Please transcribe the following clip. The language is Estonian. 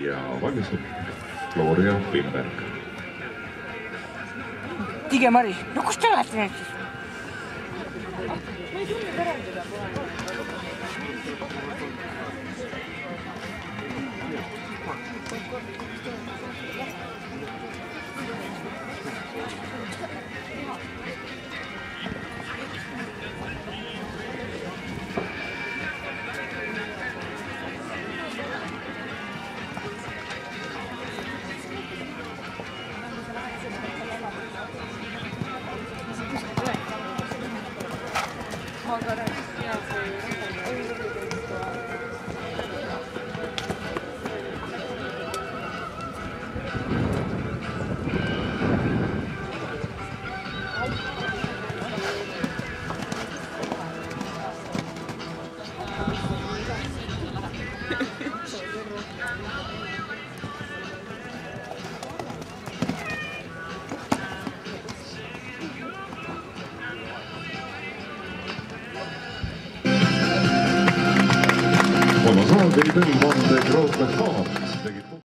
ja valmistub Gloria Pinberg. Tige Mari, no kus te olete nüüd siis? Kolmas aeg oli Tõlvande Krootlas Kaap.